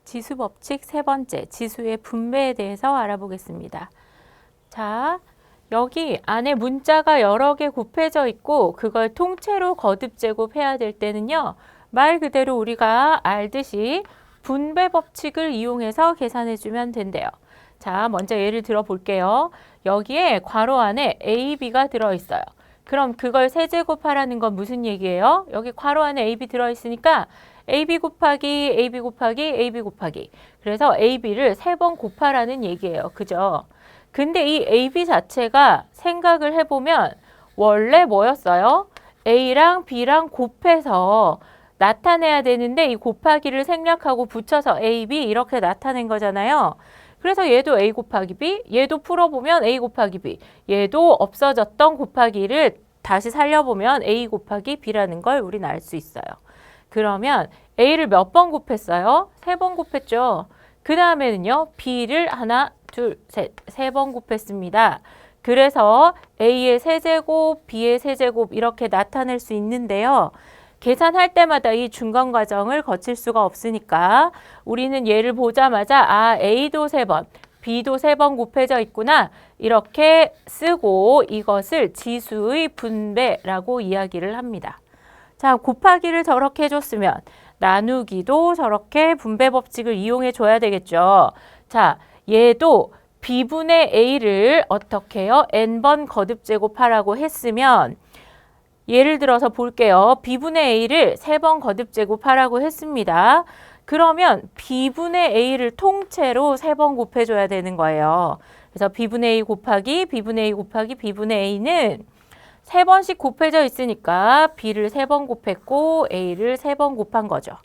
지수 법칙 세 번째, 지수의 분배에 대해서 알아보겠습니다. 자, 여기 안에 문자가 여러 개 곱해져 있고 그걸 통째로 거듭 제곱해야 될 때는요. 말 그대로 우리가 알듯이 분배 법칙을 이용해서 계산해 주면 된대요. 자, 먼저 예를 들어 볼게요. 여기에 괄호 안에 A, B가 들어있어요. 그럼 그걸 세제곱하라는 건 무슨 얘기예요? 여기 괄호 안에 A, B 들어있으니까 AB 곱하기 AB 곱하기 AB 곱하기. 그래서 AB를 3번 곱하라는 얘기예요. 그죠? 근데 이 AB 자체가 생각을 해보면 원래 뭐였어요? A랑 B랑 곱해서 나타내야 되는데 이 곱하기를 생략하고 붙여서 AB 이렇게 나타낸 거잖아요. 그래서 얘도 A 곱하기 B, 얘도 풀어보면 A 곱하기 B, 얘도 없어졌던 곱하기를 다시 살려보면 A 곱하기 B라는 걸 우리는 알 수 있어요. 그러면 A를 몇 번 곱했어요? 3번 곱했죠. 그 다음에는요. B를 하나, 둘, 셋, 3번 곱했습니다. 그래서 A의 세제곱, B의 세제곱 이렇게 나타낼 수 있는데요. 계산할 때마다 이 중간 과정을 거칠 수가 없으니까 우리는 얘를 보자마자 A도 3번, B도 3번 곱해져 있구나 이렇게 쓰고 이것을 지수의 분배라고 이야기를 합니다. 자, 곱하기를 저렇게 해줬으면 나누기도 저렇게 분배 법칙을 이용해 줘야 되겠죠. 자, 얘도 B분의 A를 어떻게 해요? N번 거듭 제곱하라고 했으면 예를 들어서 볼게요. B분의 A를 3번 거듭 제곱하라고 했습니다. 그러면 B분의 A를 통째로 3번 곱해줘야 되는 거예요. 그래서 B분의 A 곱하기 B분의 A 곱하기 B분의 A는 3번씩 곱해져 있으니까 B를 3번 곱했고 A를 3번 곱한 거죠.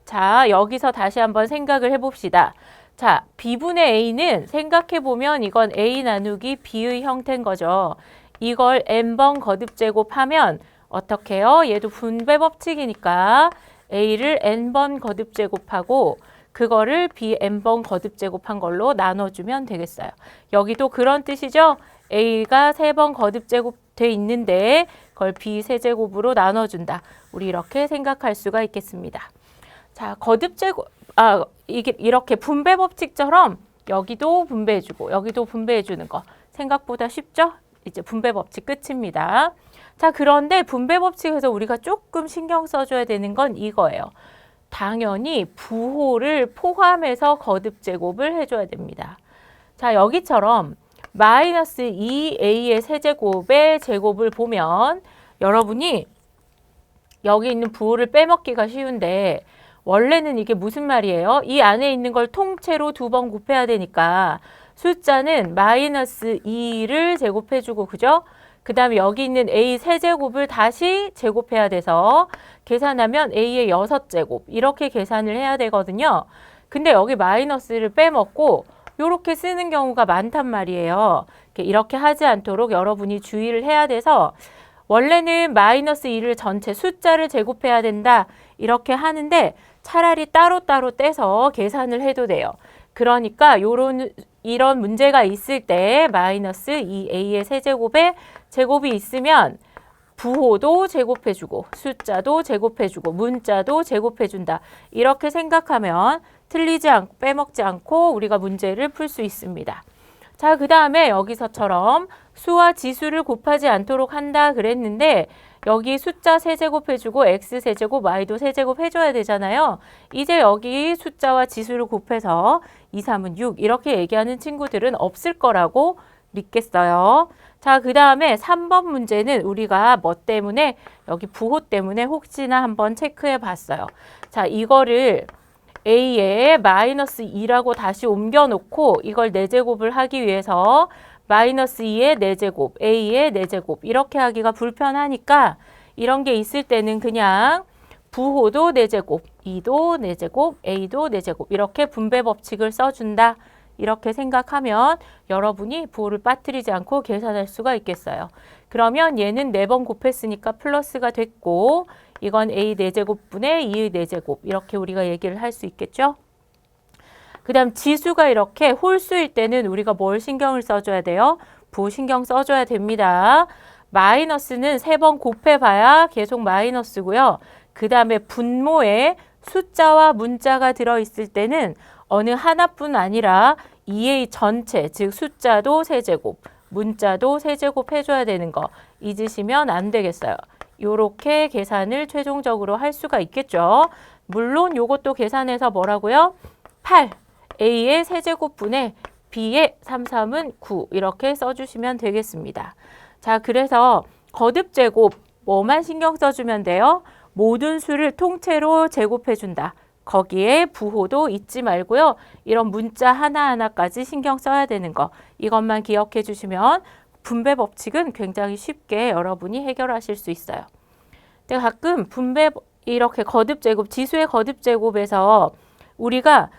자, 여기서 다시 한번 생각을 해봅시다. 자, B분의 A는 생각해보면 이건 A 나누기 B의 형태인 거죠. 이걸 n번 거듭 제곱하면 어떻게 해요? 얘도 분배 법칙이니까 A를 n번 거듭 제곱하고 그거를 B n번 거듭 제곱한 걸로 나눠주면 되겠어요. 여기도 그런 뜻이죠? A가 3번 거듭 제곱돼 있는데 그걸 B 세제곱으로 나눠준다. 우리 이렇게 생각할 수가 있겠습니다. 자, 거듭 제곱, 이게 이렇게 분배 법칙처럼 여기도 분배해주고 여기도 분배해주는 거 생각보다 쉽죠? 이제 분배 법칙 끝입니다. 자, 그런데 분배 법칙에서 우리가 조금 신경 써줘야 되는 건 이거예요. 당연히 부호를 포함해서 거듭 제곱을 해줘야 됩니다. 자, 여기처럼 마이너스 2a의 세제곱의 제곱을 보면 여러분이 여기 있는 부호를 빼먹기가 쉬운데 원래는 이게 무슨 말이에요? 이 안에 있는 걸 통째로 2번 곱해야 되니까 숫자는 마이너스 2를 제곱해주고 그죠? 그 다음에 여기 있는 a 세제곱을 다시 제곱해야 돼서 계산하면 a의 6제곱 이렇게 계산을 해야 되거든요. 근데 여기 마이너스를 빼먹고 이렇게 쓰는 경우가 많단 말이에요. 이렇게 하지 않도록 여러분이 주의를 해야 돼서 원래는 마이너스 2를 전체 숫자를 제곱해야 된다 이렇게 하는데 차라리 따로따로 떼서 계산을 해도 돼요. 그러니까 이런 문제가 있을 때 마이너스 2a의 세제곱에 제곱이 있으면 부호도 제곱해주고 숫자도 제곱해주고 문자도 제곱해준다. 이렇게 생각하면 틀리지 않고 빼먹지 않고 우리가 문제를 풀 수 있습니다. 자, 그 다음에 여기서처럼 수와 지수를 곱하지 않도록 한다 그랬는데 여기 숫자 세제곱 해주고 x 세제곱, y도 세제곱 해줘야 되잖아요. 이제 여기 숫자와 지수를 곱해서 2, 3은 6 이렇게 얘기하는 친구들은 없을 거라고 믿겠어요. 자, 그 다음에 3번 문제는 우리가 뭐 때문에 여기 부호 때문에 혹시나 한번 체크해 봤어요. 자, 이거를 a에 마이너스 2라고 다시 옮겨 놓고 이걸 4제곱을 하기 위해서 마이너스 2의 4제곱, a의 4제곱 이렇게 하기가 불편하니까 이런 게 있을 때는 그냥 부호도 4제곱, 2도 4제곱, a도 4제곱 이렇게 분배 법칙을 써준다. 이렇게 생각하면 여러분이 부호를 빠뜨리지 않고 계산할 수가 있겠어요. 그러면 얘는 4번 곱했으니까 플러스가 됐고 이건 a 4제곱분의 2의 4제곱 이렇게 우리가 얘기를 할 수 있겠죠. 그 다음 지수가 이렇게 홀수일 때는 우리가 뭘 신경을 써줘야 돼요? 부호 신경 써줘야 됩니다. 마이너스는 3번 곱해봐야 계속 마이너스고요. 그 다음에 분모에 숫자와 문자가 들어있을 때는 어느 하나뿐 아니라 2의 전체, 즉 숫자도 세제곱, 문자도 세제곱 해줘야 되는 거 잊으시면 안 되겠어요. 요렇게 계산을 최종적으로 할 수가 있겠죠. 물론 요것도 계산해서 뭐라고요? 8, A의 세제곱분의 B의 33은 9 이렇게 써주시면 되겠습니다. 자, 그래서 거듭제곱 뭐만 신경 써주면 돼요? 모든 수를 통째로 제곱해준다. 거기에 부호도 잊지 말고요. 이런 문자 하나하나까지 신경 써야 되는 거 이것만 기억해 주시면 분배 법칙은 굉장히 쉽게 여러분이 해결하실 수 있어요. 근데 가끔 분배 이렇게 거듭제곱, 지수의 거듭제곱에서 우리가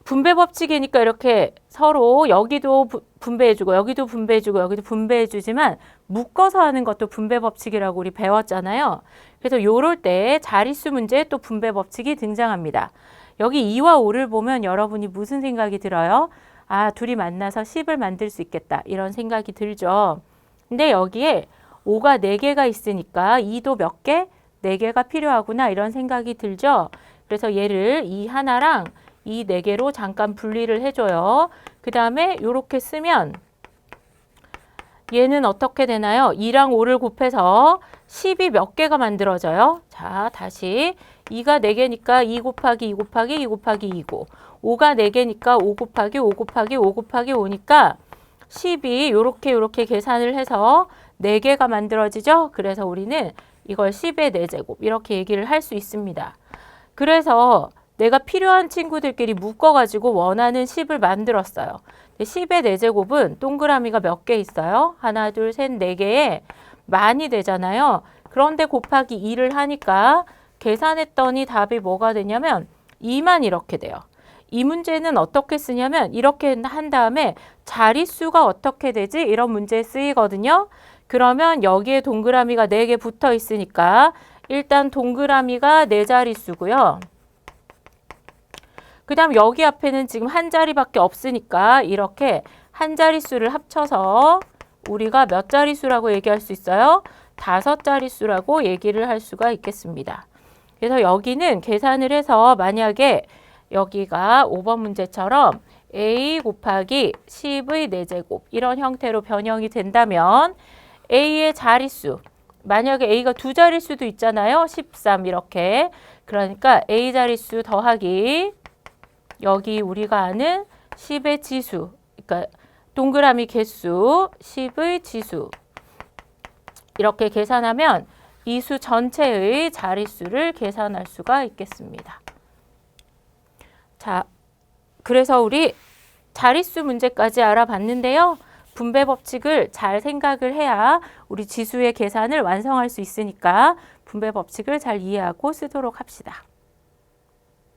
분배 법칙이니까 이렇게 서로 여기도 분배해주고 여기도 분배해주고 여기도 분배해주지만 묶어서 하는 것도 분배 법칙이라고 우리 배웠잖아요. 그래서 요럴 때 자릿수 문제에 또 분배 법칙이 등장합니다. 여기 2와 5를 보면 여러분이 무슨 생각이 들어요? 아, 둘이 만나서 10을 만들 수 있겠다 이런 생각이 들죠. 근데 여기에 5가 4개가 있으니까 2도 몇 개? 4개가 필요하구나 이런 생각이 들죠. 그래서 얘를 이 하나랑 이 4개로 잠깐 분리를 해줘요. 그 다음에 이렇게 쓰면 얘는 어떻게 되나요? 2랑 5를 곱해서 10이 몇 개가 만들어져요? 자, 다시 2가 4개니까 2 곱하기 2 곱하기 2 곱하기 2고 5가 4개니까 5 곱하기 5 곱하기 5 곱하기 5니까 10이 요렇게 계산을 해서 4개가 만들어지죠? 그래서 우리는 이걸 10의 4제곱 이렇게 얘기를 할 수 있습니다. 그래서 내가 필요한 친구들끼리 묶어가지고 원하는 10을 만들었어요. 10의 4제곱은 동그라미가 몇 개 있어요? 하나, 둘, 셋, 4개에 만이 되잖아요. 그런데 곱하기 2를 하니까 계산했더니 답이 뭐가 되냐면 2만 이렇게 돼요. 이 문제는 어떻게 쓰냐면 이렇게 한 다음에 자릿수가 어떻게 되지? 이런 문제에 쓰이거든요. 그러면 여기에 동그라미가 4개 붙어 있으니까 일단 동그라미가 4자릿수고요. 그 다음 여기 앞에는 지금 한 자리밖에 없으니까 이렇게 한 자릿수를 합쳐서 우리가 몇 자릿수라고 얘기할 수 있어요? 5자릿수라고 얘기를 할 수가 있겠습니다. 그래서 여기는 계산을 해서 만약에 여기가 5번 문제처럼 a 곱하기 10의 4제곱 이런 형태로 변형이 된다면 a의 자릿수 만약에 a가 2자릿수도 있잖아요. 13 이렇게 그러니까 a 자릿수 더하기 여기 우리가 아는 10의 지수, 그러니까 동그라미 개수, 10의 지수 이렇게 계산하면 이 수 전체의 자릿수를 계산할 수가 있겠습니다. 자, 그래서 우리 자릿수 문제까지 알아봤는데요. 분배 법칙을 잘 생각을 해야 우리 지수의 계산을 완성할 수 있으니까 분배 법칙을 잘 이해하고 쓰도록 합시다.